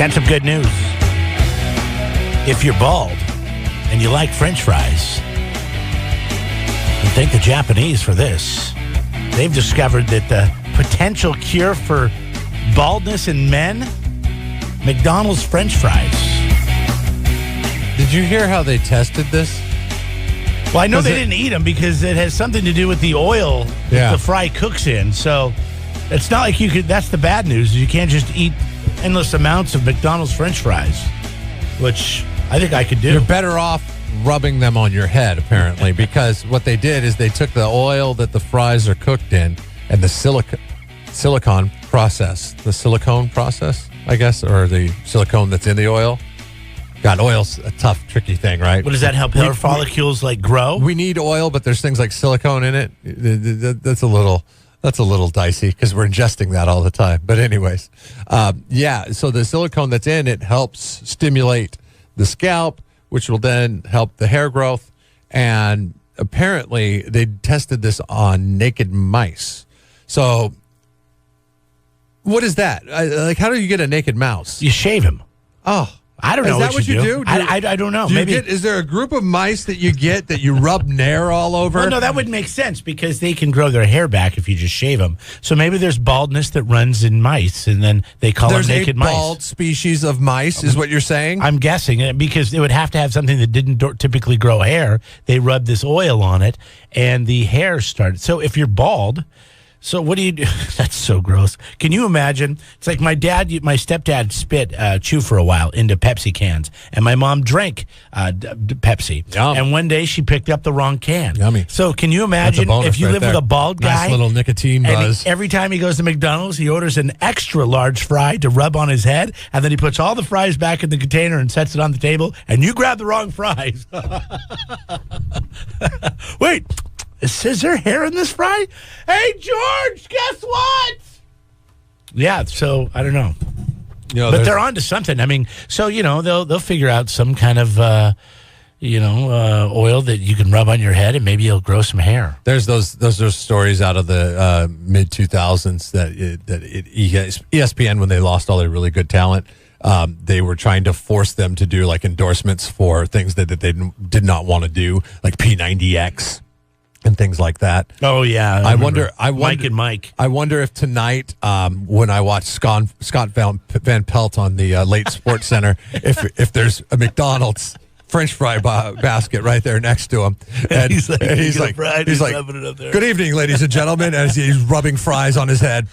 Got some good news. If you're bald and you like French fries, you thank the Japanese for this. They've discovered that the potential cure for baldness in men, McDonald's French fries. Did you hear how they tested this? Well, I know they didn't eat them because it has something to do with the oil that the fry cooks in. So it's not like you could. That's the bad news. You can't just eat endless amounts of McDonald's French fries, which I think I could do. You're better off rubbing them on your head, apparently, because what they did is they took the oil that the fries are cooked in and the silicone process, I guess, or the silicone that's in the oil. God, oil's a tough, tricky thing, right? What does that help hair follicles grow? We need oil, but there's things like silicone in it. That's a little dicey because we're ingesting that all the time. But anyways, so the silicone that's in it helps stimulate the scalp, which will then help the hair growth. And apparently they tested this on naked mice. So what is that? How do you get a naked mouse? You shave him. Oh. I don't know. Is that what you do? I don't know. Maybe is there a group of mice that you get that you rub Nair all over? Well, no, that would make sense because they can grow their hair back if you just shave them. So maybe there's baldness that runs in mice, and then they call them naked mice. There's a bald species of mice, is what you're saying? I'm guessing because it would have to have something that didn't typically grow hair. They rubbed this oil on it, and the hair started. So if you're bald. So what do you do? That's so gross. Can you imagine? It's like my stepdad spit chew for a while into Pepsi cans, and my mom drank Pepsi. Yum. And one day she picked up the wrong can. Yummy. So can you imagine if you live with a bald guy? Nice little nicotine buzz. And every time he goes to McDonald's, he orders an extra large fry to rub on his head, and then he puts all the fries back in the container and sets it on the table, and you grab the wrong fries. Wait. Is there hair in this fry? Hey, George, guess what? Yeah, so I don't know. But they're on to something. I mean, so, they'll figure out some kind of, oil that you can rub on your head and maybe you'll grow some hair. There's those stories out of the mid-2000s that ESPN, when they lost all their really good talent, they were trying to force them to do like endorsements for things that they did not want to do, like P90X. And things like that. Oh yeah, I wonder. Mike and Mike. I wonder if tonight, when I watch Scott Van Pelt on the late Sports Center, if there's a McDonald's French fry basket right there next to him, and he's like, rubbing it up there. Good evening, ladies and gentlemen, as he's rubbing fries on his head.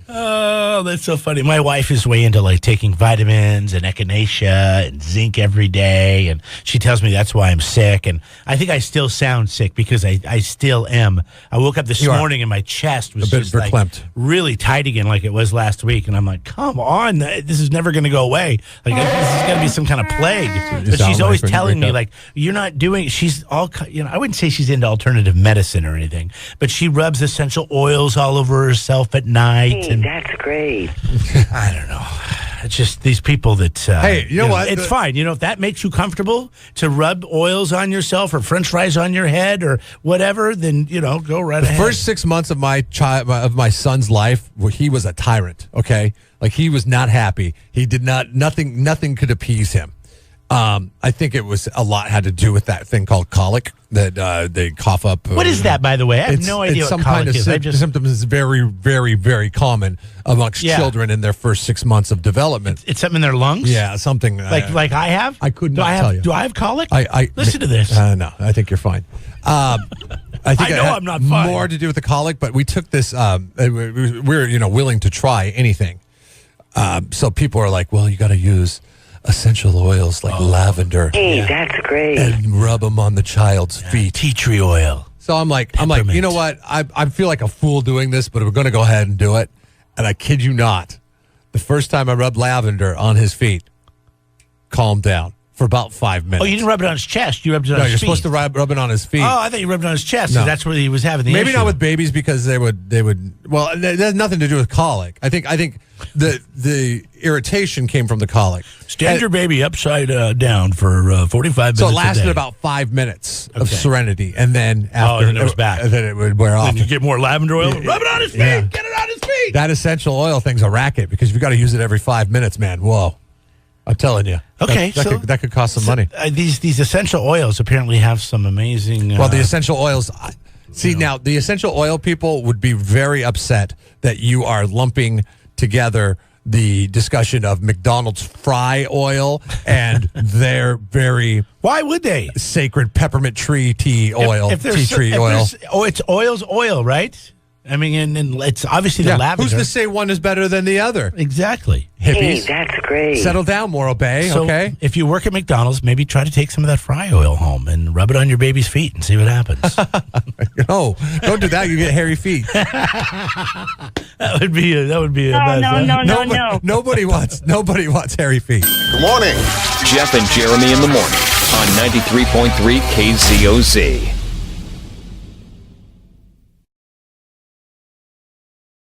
Oh, that's so funny. My wife is way into taking vitamins and echinacea and zinc every day, and she tells me that's why I'm sick. And I think I still sound sick because I still am. I woke up this morning and my chest was a bit verklempt, really tight again, like it was last week. And I'm like, come on, this is never going to go away. This is going to be some kind of plague. But she's always telling me you're not doing. She's all I wouldn't say she's into alternative medicine or anything, but she rubs essential oils all over herself at night. And that's great. I don't know. It's just these people that... hey, you know what? It's fine. If that makes you comfortable to rub oils on yourself or French fries on your head or whatever, then, go right ahead. The first 6 months of my son's life, where he was a tyrant, okay? He was not happy. He did not... Nothing could appease him. I think it was a lot had to do with that thing called colic that they cough up. What is that, by the way? I have no idea what some kind of symptoms is very, very, very common amongst children in their first 6 months of development. It's something in their lungs? Yeah, something. Like I have? I couldn't tell you. Do I have colic? Listen to this. No, I think you're fine. I think I'm not fine. More to do with the colic, but we took this. We're willing to try anything. So people are like, well, you got to use essential oils like lavender. Hey, that's great. And rub them on the child's feet. Tea tree oil. So I'm like, you know what? I feel like a fool doing this, but we're going to go ahead and do it. And I kid you not, the first time I rubbed lavender on his feet, calmed down for about 5 minutes. Oh, you didn't rub it on his chest. You rubbed it on his feet. No, you're supposed to rub it on his feet. Oh, I thought you rubbed it on his chest. No. That's where he was having the Maybe issue. not with babies because they would. Well, it has nothing to do with colic. I think the irritation came from the colic. Stand your baby upside down for 45 minutes. So it lasted a day. about 5 minutes of serenity, and then after then it was back. And then it would wear off. Then you get more lavender oil. Rub it on his feet. Yeah. Get it on his feet. That essential oil thing's a racket because you've got to use it every 5 minutes, man. Whoa. I'm telling you. Okay, that could cost some money. These essential oils apparently have some amazing. Well, the essential oils. Now the essential oil people would be very upset that you are lumping together the discussion of McDonald's fry oil and their very why would they sacred peppermint tea oil, tea tree oil. It's oil's oil, right? I mean, and it's obviously the lavender. Who's to say one is better than the other? Exactly. Hippies. Hey, that's great. Settle down, Morro Bay, So okay? if you work at McDonald's, maybe try to take some of that fry oil home and rub it on your baby's feet and see what happens. No, don't do that. You get hairy feet. That would be a No. Nobody wants hairy feet. Good morning. Jeff and Jeremy in the morning on 93.3 KZOZ.